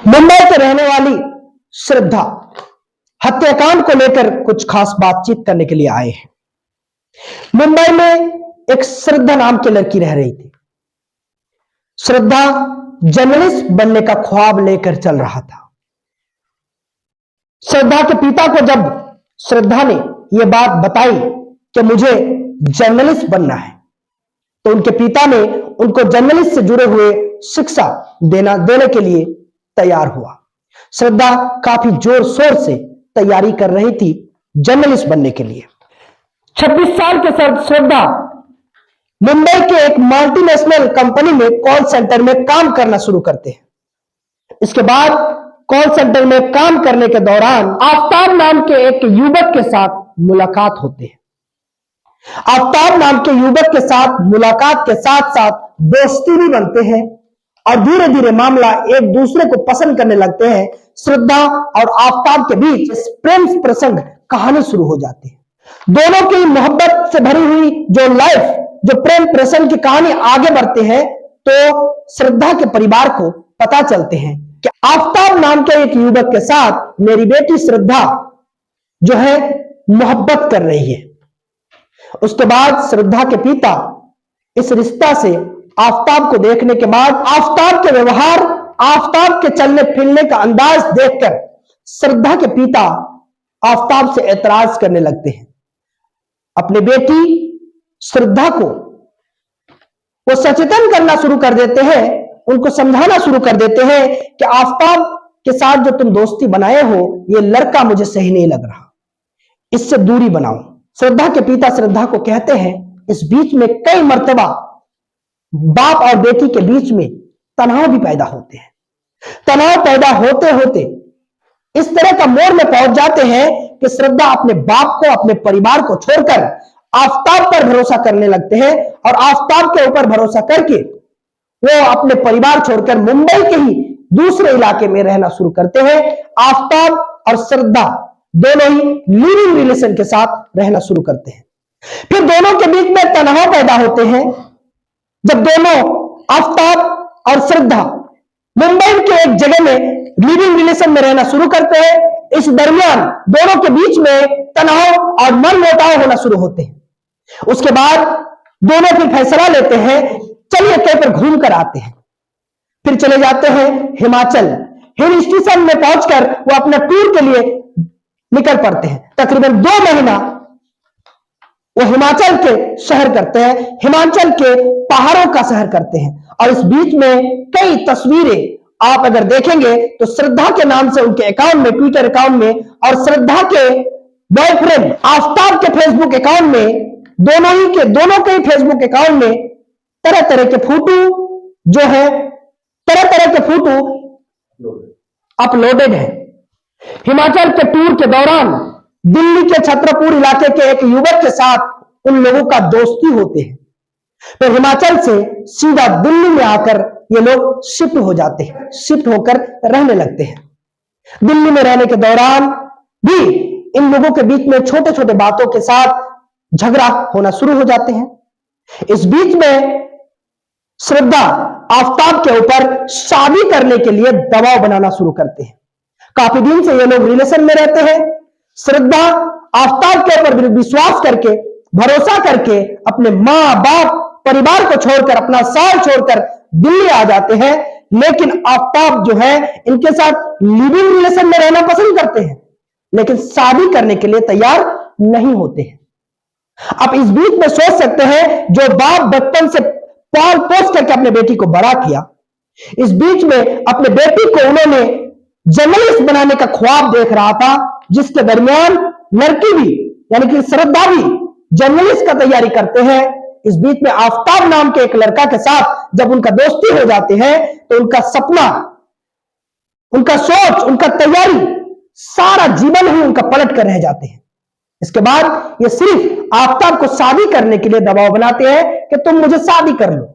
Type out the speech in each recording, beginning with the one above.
मुंबई के रहने वाली श्रद्धा हत्याकांड को लेकर कुछ खास बातचीत करने के लिए आए हैं। मुंबई में एक श्रद्धा नाम की लड़की रह रही थी। श्रद्धा जर्नलिस्ट बनने का ख्वाब लेकर चल रहा था। श्रद्धा के पिता को जब श्रद्धा ने यह बात बताई कि मुझे जर्नलिस्ट बनना है, तो उनके पिता ने उनको जर्नलिस्ट से जुड़े हुए शिक्षा देने के लिए तैयार हुआ। श्रद्धा काफी जोर शोर से तैयारी कर रही थी जर्नलिस्ट बनने के लिए। 26 साल के श्रद्धा मुंबई के एक मल्टीनेशनल कंपनी में कॉल सेंटर में काम करना शुरू करते हैं। इसके बाद कॉल सेंटर में काम करने के दौरान आफ्ताब नाम के एक युवक के साथ मुलाकात होते हैं। आफ्ताब नाम के युवक के साथ मुलाकात के साथ साथ दोस्ती भी बनते हैं और धीरे धीरे मामला एक दूसरे को पसंद करने लगते हैं। श्रद्धा और आफ्ताब के बीच प्रेम प्रसंग कहानी शुरू हो जाती है। दोनों की मोहब्बत से भरी हुई जो प्रेम प्रसंग की कहानी आगे बढ़ते हैं, तो श्रद्धा के परिवार को पता चलते हैं कि आफ्ताब नाम के एक युवक के साथ मेरी बेटी श्रद्धा जो है मोहब्बत कर रही है। उसके बाद श्रद्धा के पिता इस रिश्ता से आफ्ताब को देखने के बाद आफ्ताब के व्यवहार, आफ्ताब के चलने फिरने का अंदाज देखकर श्रद्धा के पिता आफ्ताब से ऐतराज करने लगते हैं। अपनी बेटी श्रद्धा को वो सचेतन करना शुरू कर देते हैं, उनको समझाना शुरू कर देते हैं कि आफ्ताब के साथ जो तुम दोस्ती बनाए हो, ये लड़का मुझे सही नहीं लग रहा, इससे दूरी बनाओ। श्रद्धा के पिता श्रद्धा को कहते हैं, इस बीच में कई मर्तबा बाप और बेटी के बीच में तनाव भी पैदा होते हैं। तनाव पैदा होते होते इस तरह का मोड़ में पहुंच जाते हैं कि श्रद्धा अपने बाप को, अपने परिवार को छोड़कर आफ्ताब पर भरोसा करने लगते हैं और आफ्ताब के ऊपर भरोसा करके वो अपने परिवार छोड़कर मुंबई के ही दूसरे इलाके में रहना शुरू करते हैं। आफ्ताब और श्रद्धा दोनों ही लिविंग रिलेशन के साथ रहना शुरू करते हैं। फिर दोनों के बीच में तनाव पैदा होते हैं। जब दोनों आफ्ताब और श्रद्धा मुंबई के एक जगह में लिविंग रिलेशन में रहना शुरू करते हैं, इस दरमियान दोनों के बीच में तनाव और मनमुटाव होना शुरू होते हैं। उसके बाद दोनों फिर फैसला लेते हैं, चलिए कहीं पर घूम कर आते हैं। फिर चले जाते हैं हिमाचल। हिल स्टेशन में पहुंचकर वो अपने टूर के लिए निकल पड़ते हैं। तकरीबन 2 महीना वो हिमाचल के शहर करते हैं, हिमाचल के पहाड़ों का शहर करते हैं। और इस बीच में कई तस्वीरें आप अगर देखेंगे तो श्रद्धा के नाम से उनके अकाउंट में, ट्विटर अकाउंट में, और श्रद्धा के बॉयफ्रेंड आफ्ताब के फेसबुक अकाउंट में, दोनों के फेसबुक अकाउंट में तरह तरह के फोटो जो है, तरह तरह के फोटो अपलोडेड है। हिमाचल के टूर के दौरान दिल्ली के छतरपुर इलाके के एक युवक के साथ उन लोगों का दोस्ती होते हैं। तो हिमाचल से सीधा दिल्ली में आकर ये लोग शिफ्ट हो जाते हैं, शिफ्ट होकर रहने लगते हैं। दिल्ली में रहने के दौरान भी इन लोगों के बीच में छोटे छोटे बातों के साथ झगड़ा होना शुरू हो जाते हैं। इस बीच में श्रद्धा आफ्ताब के ऊपर शादी करने के लिए दबाव बनाना शुरू करते हैं। काफी दिन से ये लोग रिलेशन में रहते हैं। श्रद्धा आफ्ताब के ऊपर विश्वास करके, भरोसा करके अपने मां बाप परिवार को छोड़कर, अपना साल छोड़कर दिल्ली आ जाते हैं। लेकिन आफ्ताब जो है इनके साथ लिविंग रिलेशन में रहना पसंद करते हैं, लेकिन शादी करने के लिए तैयार नहीं होते हैं। आप इस बीच में सोच सकते हैं, जो बाप बचपन से पाल पोस करके अपने बेटी को बड़ा किया, इस बीच में अपने बेटी को उन्होंने जर्नलिस्ट बनाने का ख्वाब देख रहा था, जिसके दरमियान लड़की भी यानी कि श्रद्धा भी जर्नलिस्ट का तैयारी करते हैं। इस बीच में आफ्ताब नाम के एक लड़का के साथ जब उनका दोस्ती हो जाते हैं, तो उनका सपना, उनका सोच, उनका तैयारी, सारा जीवन ही उनका पलट कर रह जाते हैं। इसके बाद ये सिर्फ आफ्ताब को शादी करने के लिए दबाव बनाते हैं कि तुम मुझे शादी कर लो।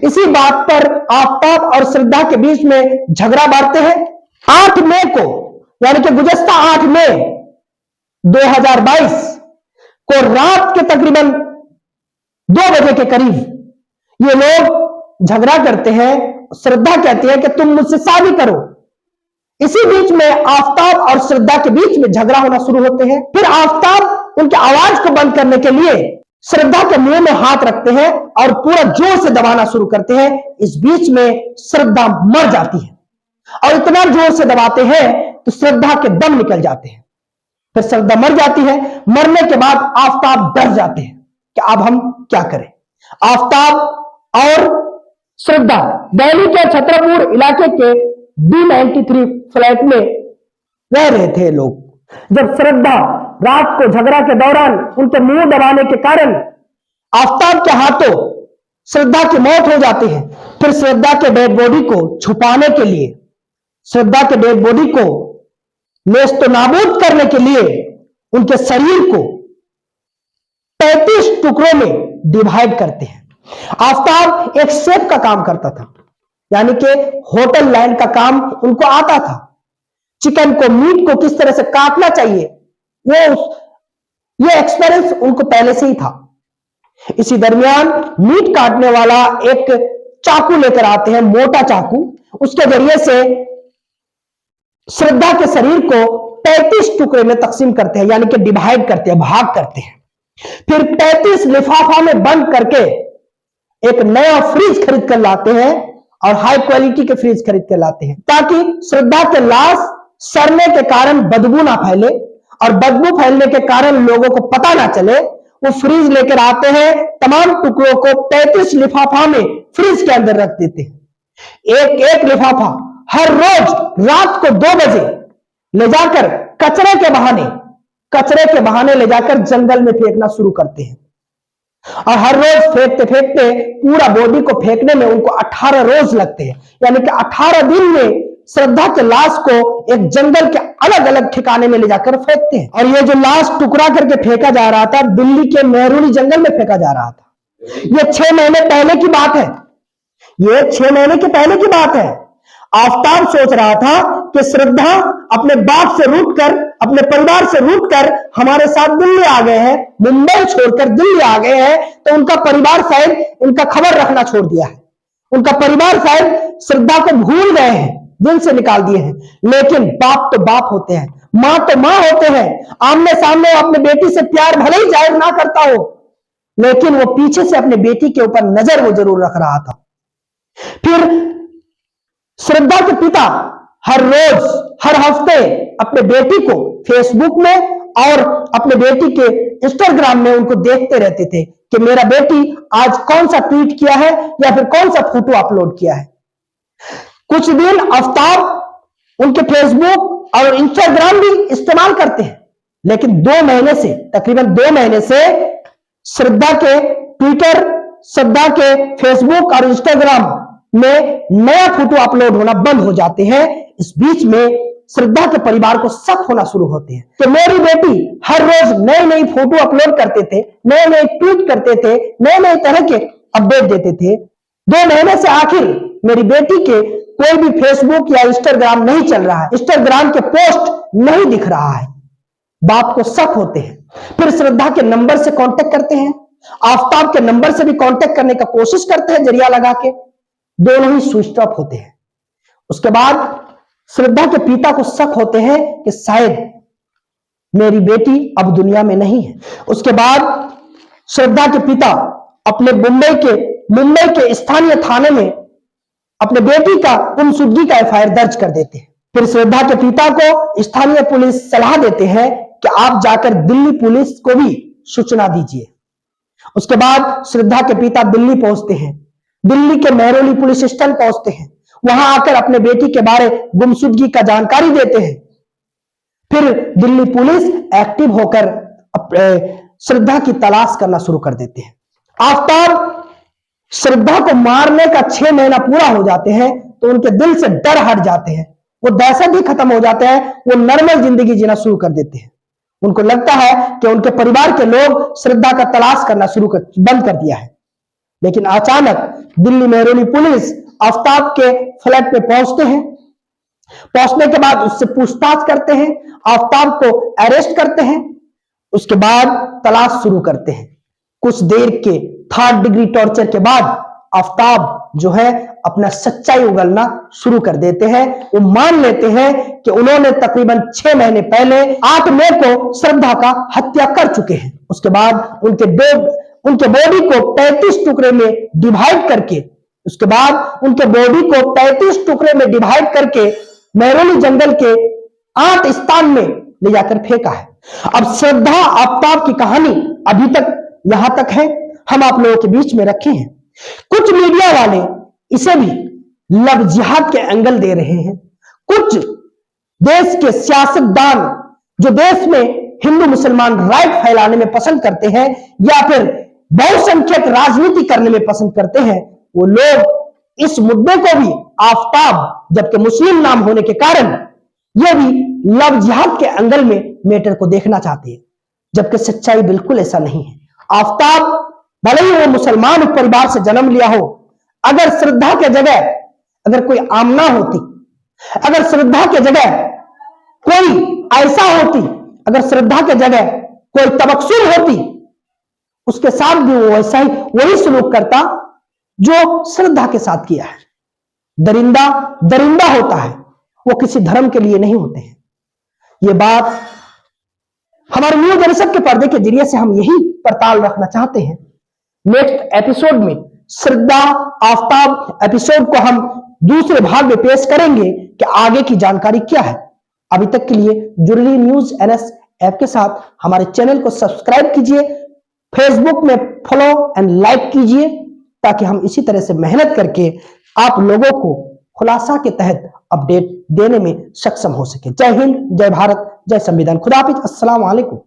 इसी बात पर आफ्ताब और श्रद्धा के बीच में झगड़ा बढ़ते हैं। 8 मई को यानी कि गुज़श्ता 8 मई 2022 को रात के तकरीबन 2 बजे के करीब ये लोग झगड़ा करते हैं। श्रद्धा कहती है कि तुम मुझसे शादी करो, इसी बीच में आफताब और श्रद्धा के बीच में झगड़ा होना शुरू होते हैं। फिर आफताब उनके आवाज को बंद करने के लिए श्रद्धा के मुंह में हाथ रखते हैं और पूरा जोर से दबाना शुरू करते हैं। इस बीच में श्रद्धा मर जाती है और इतना जोर से दबाते हैं तो श्रद्धा के दम निकल जाते हैं। फिर श्रद्धा मर जाती है। मरने के बाद आफताब डर जाते हैं कि अब हम क्या करें। आफताब और श्रद्धा दिल्ली के छतरपुर इलाके के B93 फ्लैट में रह रहे थे लोग। जब श्रद्धा रात को झगड़ा के दौरान उनके मुंह दबाने के कारण आफताब के हाथों श्रद्धा की मौत हो जाती है। फिर श्रद्धा के डेड बॉडी को छुपाने के लिए, श्रद्धा के डेड बॉडी को नेस्तनाबूद करने के लिए उनके शरीर को 35 टुकड़ों में डिवाइड करते हैं। आफताब एक शेफ का काम करता था, यानी कि होटल लाइन का काम उनको आता था। चिकन को, मीट को किस तरह से काटना चाहिए ये एक्सपीरियंस उनको पहले से ही था। इसी दरमियान मीट काटने वाला एक चाकू लेकर आते हैं, मोटा चाकू। उसके जरिए से श्रद्धा के शरीर को 35 टुकड़े में तकसीम करते हैं, यानी कि डिवाइड करते हैं, भाग करते हैं। फिर 35 लिफाफा में बंद करके एक नया फ्रिज खरीद कर लाते हैं और हाई क्वालिटी के फ्रिज खरीद कर लाते हैं, ताकि श्रद्धा के लाश सड़ने के कारण बदबू ना फैले और बदबू फैलने के कारण लोगों को पता ना चले। वो फ्रिज लेकर आते हैं, तमाम टुकड़ों को 35 लिफाफा में फ्रिज के अंदर रख देते हैं। एक एक लिफाफा हर रोज रात को 2 बजे ले जाकर कचरे के बहाने ले जाकर जंगल में फेंकना शुरू करते हैं। और हर रोज फेंकते फेंकते पूरा बॉडी को फेंकने में उनको 18 रोज लगते हैं, यानी कि 18 दिन में श्रद्धा के लाश को एक जंगल के अलग अलग ठिकाने में ले जाकर फेंकते हैं। और ये जो लाश टुकड़ा करके फेंका जा रहा था, दिल्ली के मेहरुली जंगल में फेंका जा रहा था। ये 6 महीने पहले की बात है। ये 6 महीने के पहले की बात है। आफताब सोच रहा था कि श्रद्धा अपने बाप से रूठकर, अपने परिवार से रूठकर हमारे साथ दिल्ली आ गए हैं, मुंबई छोड़कर दिल्ली आ गए हैं, तो उनका परिवार शायद उनका खबर रखना छोड़ दिया है। उनका परिवार शायद श्रद्धा को भूल गए हैं, दिल से निकाल दिए हैं। लेकिन बाप तो बाप होते हैं, मां तो मां होते हैं। आमने सामने अपने बेटी से प्यार भले ही जाहिर ना करता हो, लेकिन वो पीछे से अपने बेटी के ऊपर नजर वो जरूर रख रहा था। फिर श्रद्धा के पिता हर रोज, हर हफ्ते अपने बेटी को फेसबुक में और अपने बेटी के इंस्टाग्राम में उनको देखते रहते थे कि मेरा बेटी आज कौन सा ट्वीट किया है या फिर कौन सा फोटो अपलोड किया है। कुछ दिन आफताब उनके फेसबुक और इंस्टाग्राम भी इस्तेमाल करते हैं, लेकिन 2 महीने से, तकरीबन 2 महीने से श्रद्धा के ट्विटर, श्रद्धा के फेसबुक और इंस्टाग्राम में नया फोटो अपलोड होना बंद हो जाते हैं। इस बीच में श्रद्धा के परिवार को शक होना शुरू होते हैं कि मेरी बेटी हर रोज नई नई फोटो अपलोड करते थे, नए नए ट्वीट करते थे, नए नए तरह के अपडेट देते थे। 2 महीने से आखिर मेरी बेटी के कोई भी फेसबुक या इंस्टाग्राम नहीं चल रहा है, इंस्टाग्राम के पोस्ट नहीं दिख रहा है। बाप को शक होते हैं। फिर श्रद्धा के नंबर से कांटेक्ट करते हैं, आफताब के नंबर से भी कांटेक्ट करने का कोशिश करते हैं जरिया लगा के, दोनों ही स्विच ऑफ होते हैं। उसके बाद श्रद्धा के पिता को शक होते हैं कि शायद मेरी बेटी अब दुनिया में नहीं है। उसके बाद श्रद्धा के पिता अपने मुंबई के स्थानीय थाने में अपने बेटी का गुमशुदगी का FIR दर्ज कर देते हैं। फिर श्रद्धा के पिता को स्थानीय पुलिस सलाह देते हैं कि आप जाकर दिल्ली पुलिस को भी सूचना दीजिए। उसके बाद श्रद्धा के पिता दिल्ली पहुंचते हैं, दिल्ली के मेहरौली पुलिस स्टेशन पहुंचते हैं। वहां आकर अपने बेटी के बारे गुमशुदगी का जानकारी देते हैं। फिर दिल्ली पुलिस एक्टिव होकर श्रद्धा की तलाश करना शुरू कर देते हैं। आफताब श्रद्धा को मारने का 6 महीना पूरा हो जाते हैं तो उनके दिल से डर हट जाते हैं, वो दहशत ही खत्म हो जाते हैं, वो नॉर्मल जिंदगी जीना शुरू कर देते हैं। उनको लगता है कि उनके परिवार के लोग श्रद्धा का तलाश करना बंद कर दिया है। लेकिन अचानक दिल्ली मेहरौली पुलिस आफताब के फ्लैट पे पहुंचते हैं। पहुंचने के बाद उससे पूछताछ करते हैं, आफताब को अरेस्ट करते हैं। उसके बाद तलाश शुरू करते हैं। कुछ देर के 3rd डिग्री टॉर्चर के बाद आफताब जो है अपना सच्चाई उगलना शुरू कर देते हैं। वो मान लेते हैं कि उन्होंने तकरीबन 6 महीने पहले 8 मई को श्रद्धा का हत्या कर चुके हैं। उसके बाद उनके बॉडी को 35 टुकड़े में डिवाइड करके मेहरौली जंगल के 8 स्थान में ले जाकर फेंका है। अब श्रद्धा आफ्ताब की कहानी अभी तक यहां तक है, हम आप लोगों के बीच में रखे हैं। कुछ मीडिया वाले इसे भी लव जिहाद के एंगल दे रहे हैं। कुछ देश के सियासतदान जो देश में हिंदू मुसलमान राइट फैलाने में पसंद करते हैं या फिर बहुसंख्यक राजनीति करने में पसंद करते हैं, वो लोग इस मुद्दे को भी आफ्ताब जबकि मुस्लिम नाम होने के कारण यह भी लव जिहाद के एंगल में मैटर को देखना चाहते हैं, जबकि सच्चाई बिल्कुल ऐसा नहीं है। आफ्ताब भले ही वो मुसलमान परिवार से जन्म लिया हो, अगर श्रद्धा के जगह अगर कोई आमना होती, अगर श्रद्धा के जगह कोई ऐसा होती, अगर श्रद्धा के जगह कोई तबक्सुर होती, उसके साथ भी वो वैसा ही वही सलूक करता जो श्रद्धा के साथ किया है। दरिंदा दरिंदा होता है, वो किसी धर्म के लिए नहीं होते हैं। ये बात हमारे न्यूज जनसब के पर्दे के जरिए से हम यही पड़ताल रखना चाहते हैं। नेक्स्ट एपिसोड में श्रद्धा आफ्ताब एपिसोड को हम दूसरे भाग में पेश करेंगे कि आगे की जानकारी क्या है। अभी तक के लिए जुर्री न्यूज NS ऐप के साथ हमारे चैनल को सब्सक्राइब कीजिए, फेसबुक में फॉलो एंड लाइक कीजिए, ताकि हम इसी तरह से मेहनत करके आप लोगों को खुलासा के तहत अपडेट देने में सक्षम हो सके। जय हिंद, जय भारत, जय संविधान। खुदा हाफिज, अस्सलाम वालेकुम।